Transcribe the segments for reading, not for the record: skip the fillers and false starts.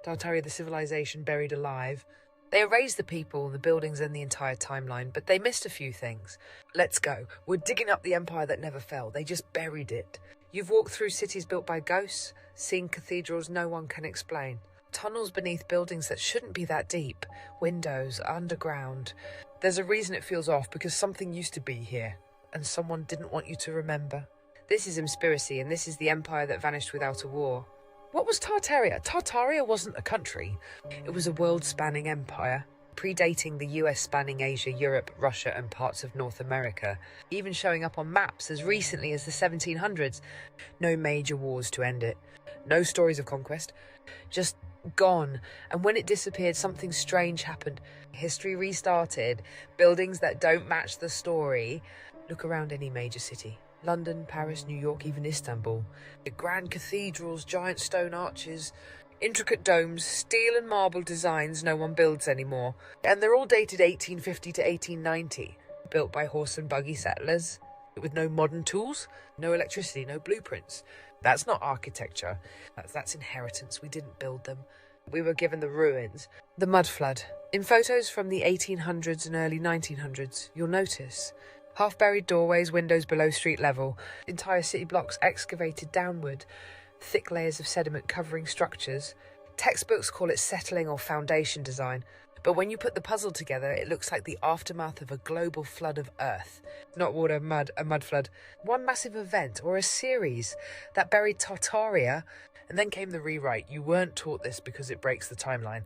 Tartaria, the civilization buried alive. They erased the people, the buildings, and the entire timeline, but they missed a few things. Let's go. We're digging up the empire that never fell. They just buried it. You've walked through cities built by ghosts, seen cathedrals no one can explain. Tunnels beneath buildings that shouldn't be that deep. Windows, underground. There's a reason it feels off, because something used to be here, and someone didn't want you to remember. This is Emspiracy, and this is the empire that vanished without a war. What was Tartaria? Tartaria wasn't a country. It was a world-spanning empire, predating the US, spanning Asia, Europe, Russia, and parts of North America, even showing up on maps as recently as the 1700s. No major wars to end it. No stories of conquest. Just gone. And when it disappeared, something strange happened. History restarted. Buildings that don't match the story. Look around any major city. London, Paris, New York, even Istanbul. The grand cathedrals, giant stone arches, intricate domes, steel and marble designs no one builds anymore. And they're all dated 1850 to 1890. Built by horse and buggy settlers, with no modern tools, no electricity, no blueprints. That's not architecture. That's inheritance. We didn't build them. We were given the ruins. The mud flood. In photos from the 1800s and early 1900s, you'll notice half-buried doorways, windows below street level, entire city blocks excavated downward, thick layers of sediment covering structures. Textbooks call it settling or foundation design, but when you put the puzzle together, it looks like the aftermath of a global flood of earth. Not water, mud, a mud flood. One massive event, or a series, that buried Tartaria, and then came the rewrite. You weren't taught this because it breaks the timeline.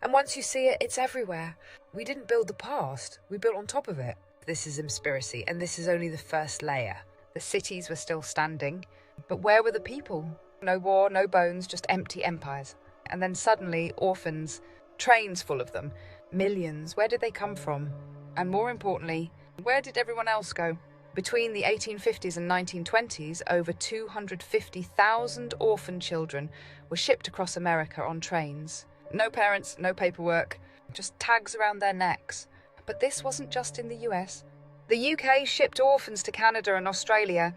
And once you see it, it's everywhere. We didn't build the past, we built on top of it. This is Emspiracy, and this is only the first layer. The cities were still standing, but where were the people? No war, no bones, just empty empires. And then suddenly, orphans, trains full of them, millions. Where did they come from? And more importantly, where did everyone else go? Between the 1850s and 1920s, over 250,000 orphan children were shipped across America on trains. No parents, no paperwork, just tags around their necks. But this wasn't just in the US. The UK shipped orphans to Canada and Australia.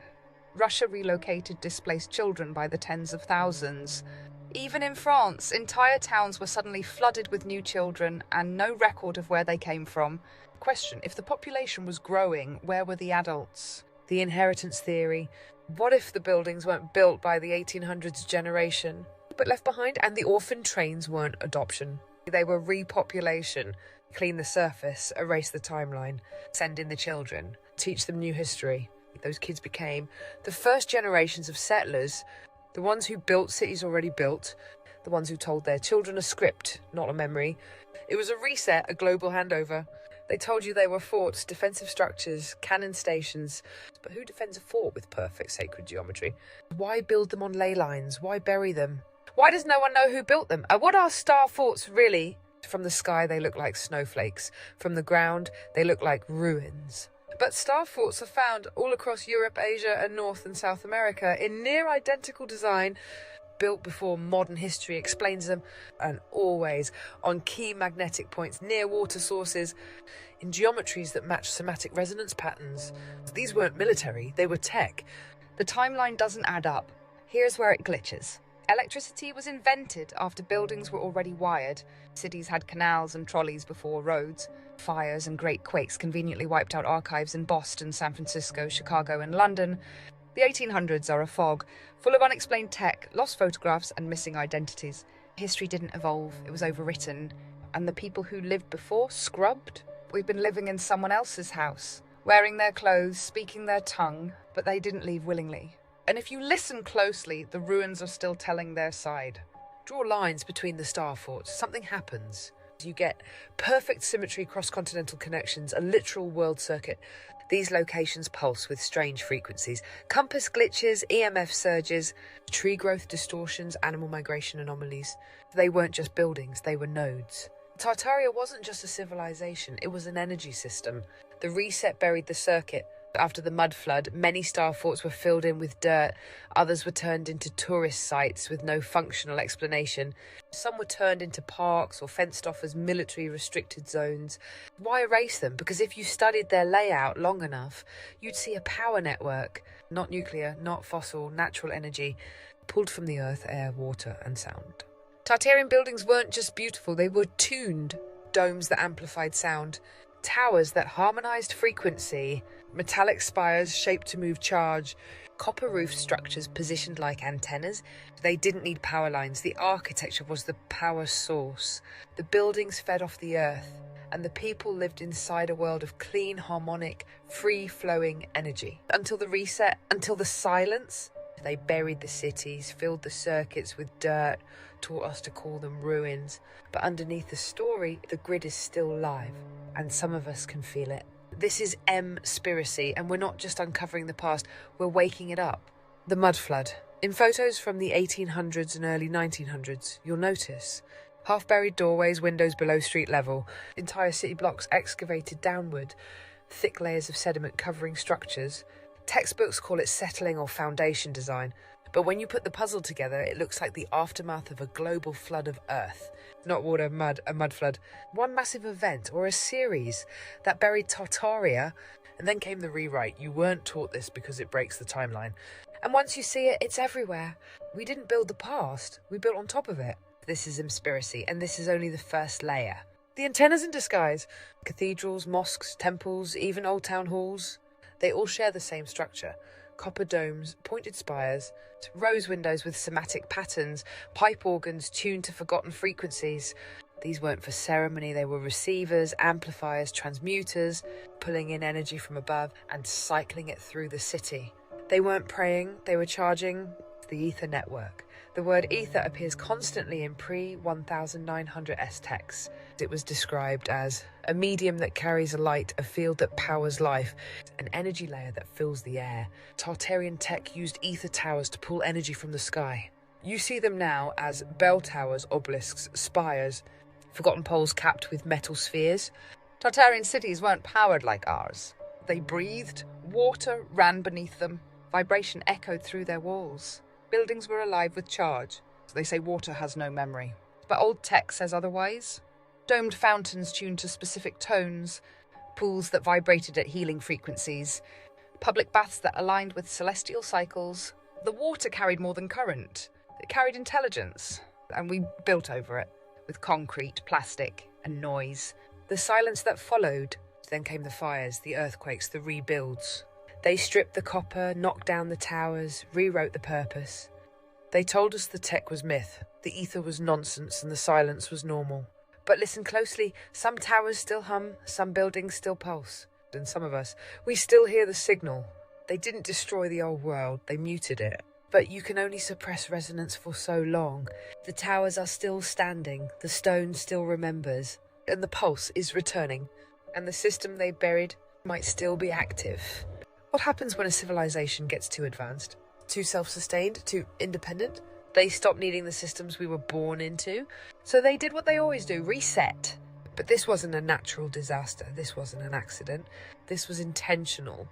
Russia relocated displaced children by the tens of thousands. Even in France, entire towns were suddenly flooded with new children and no record of where they came from. Question, if the population was growing, where were the adults? The inheritance theory. What if the buildings weren't built by the 1800s generation, but left behind, and the orphan trains weren't adoption? They were repopulation. Clean the surface, erase the timeline, send in the children, teach them new history. Those kids became the first generations of settlers, the ones who built cities already built, the ones who told their children a script, not a memory. It was a reset, a global handover. They told you they were forts, defensive structures, cannon stations. But who defends a fort with perfect sacred geometry? Why build them on ley lines? Why bury them? Why does no one know who built them? What are star forts really? From the sky, they look like snowflakes. From the ground, they look like ruins. But star forts are found all across Europe, Asia, and North and South America in near identical design, built before modern history explains them, and always on key magnetic points near water sources, in geometries that match somatic resonance patterns. These weren't military, they were tech. The timeline doesn't add up. Here's where it glitches. Electricity was invented after buildings were already wired. Cities had canals and trolleys before roads. Fires and great quakes conveniently wiped out archives in Boston, San Francisco, Chicago, and London. The 1800s are a fog, full of unexplained tech, lost photographs, and missing identities. History didn't evolve, it was overwritten. And the people who lived before, scrubbed? We've been living in someone else's house, wearing their clothes, speaking their tongue, but they didn't leave willingly. And if you listen closely, the ruins are still telling their side. Draw lines between the star forts. Something happens. You get perfect symmetry, cross-continental connections, a literal world circuit. These locations pulse with strange frequencies. Compass glitches, EMF surges, tree growth distortions, animal migration anomalies. They weren't just buildings, they were nodes. Tartaria wasn't just a civilization, it was an energy system. The reset buried the circuit. After the mud flood, many star forts were filled in with dirt. Others were turned into tourist sites with no functional explanation. Some were turned into parks or fenced off as military restricted zones. Why erase them? Because if you studied their layout long enough, you'd see a power network. Not nuclear, not fossil, natural energy, pulled from the earth, air, water, and sound. Tartarian buildings weren't just beautiful, they were tuned. Domes that amplified sound, towers that harmonized frequency, metallic spires shaped to move charge, copper roof structures positioned like antennas. They didn't need power lines. The architecture was the power source. The buildings fed off the earth, and the people lived inside a world of clean, harmonic, free-flowing energy. Until the reset, until the silence, they buried the cities, filled the circuits with dirt, taught us to call them ruins. But underneath the story, the grid is still live, and some of us can feel it. This is Emspiracy, and we're not just uncovering the past, we're waking it up. The mud flood. In photos from the 1800s and early 1900s, you'll notice half-buried doorways, windows below street level, entire city blocks excavated downward, thick layers of sediment covering structures. Textbooks call it settling or foundation design, but when you put the puzzle together, it looks like the aftermath of a global flood of earth. Not water, mud, a mud flood. One massive event, or a series, that buried Tartaria, and then came the rewrite. You weren't taught this because it breaks the timeline. And once you see it, it's everywhere. We didn't build the past, we built on top of it. This is Emspiracy, and this is only the first layer. The antennas in disguise. Cathedrals, mosques, temples, even old town halls. They all share the same structure. Copper domes, pointed spires, rose windows with somatic patterns, pipe organs tuned to forgotten frequencies. These weren't for ceremony, they were receivers, amplifiers, transmuters, pulling in energy from above and cycling it through the city. They weren't praying, they were charging the ether network. The word ether appears constantly in pre-1900s texts. It was described as a medium that carries a light, a field that powers life, an energy layer that fills the air. Tartarian tech used ether towers to pull energy from the sky. You see them now as bell towers, obelisks, spires, forgotten poles capped with metal spheres. Tartarian cities weren't powered like ours. They breathed. Water ran beneath them. Vibration echoed through their walls. Buildings were alive with charge. They say water has no memory, but old tech says otherwise. Domed fountains tuned to specific tones, pools that vibrated at healing frequencies, public baths that aligned with celestial cycles. The water carried more than current. It carried intelligence, and we built over it with concrete, plastic, and noise. The silence that followed. Then came the fires, the earthquakes, the rebuilds. They stripped the copper, knocked down the towers, rewrote the purpose. They told us the tech was myth, the ether was nonsense, and the silence was normal. But listen closely, some towers still hum, some buildings still pulse. And some of us, we still hear the signal. They didn't destroy the old world, they muted it. But you can only suppress resonance for so long. The towers are still standing, the stone still remembers, and the pulse is returning. And the system they buried might still be active. What happens when a civilization gets too advanced? Too self-sustained? Too independent? They stop needing the systems we were born into. So they did what they always do, reset. But this wasn't a natural disaster. This wasn't an accident. This was intentional.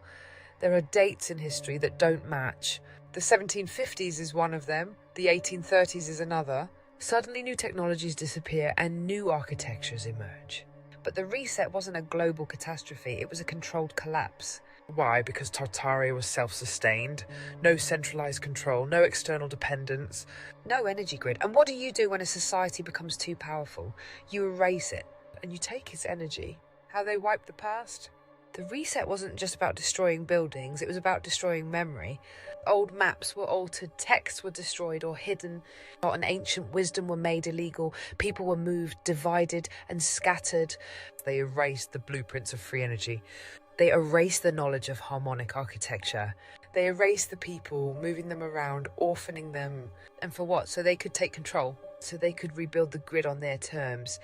There are dates in history that don't match. The 1750s is one of them. The 1830s is another. Suddenly new technologies disappear and new architectures emerge. But the reset wasn't a global catastrophe. It was a controlled collapse. Why? Because Tartaria was self-sustained, no centralised control, no external dependence, no energy grid. And what do you do when a society becomes too powerful? You erase it, and you take its energy. How they wiped the past? The reset wasn't just about destroying buildings, it was about destroying memory. Old maps were altered, texts were destroyed or hidden, and ancient wisdom were made illegal. People were moved, divided and scattered. They erased the blueprints of free energy. They erased the knowledge of harmonic architecture. They erased the people, moving them around, orphaning them. And for what? So they could take control. So they could rebuild the grid on their terms.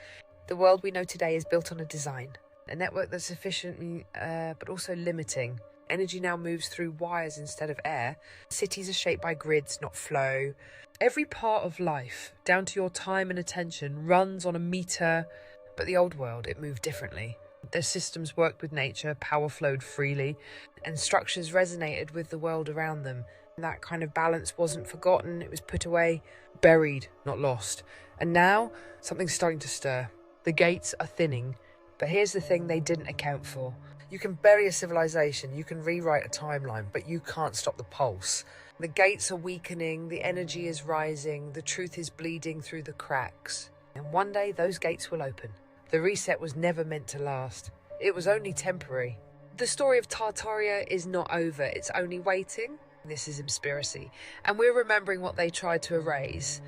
The world we know today is built on a design. A network that's efficient, but also limiting. Energy now moves through wires instead of air. Cities are shaped by grids, not flow. Every part of life, down to your time and attention, runs on a meter. But the old world, it moved differently. Their systems worked with nature, power flowed freely, and structures resonated with the world around them. And that kind of balance wasn't forgotten, it was put away, buried, not lost. And now, something's starting to stir. The gates are thinning, but here's the thing they didn't account for. You can bury a civilization, you can rewrite a timeline, but you can't stop the pulse. The gates are weakening, the energy is rising, the truth is bleeding through the cracks. And one day those gates will open. The reset was never meant to last. It was only temporary. The story of Tartaria is not over, it's only waiting. This is Emspiracy, and we're remembering what they tried to erase.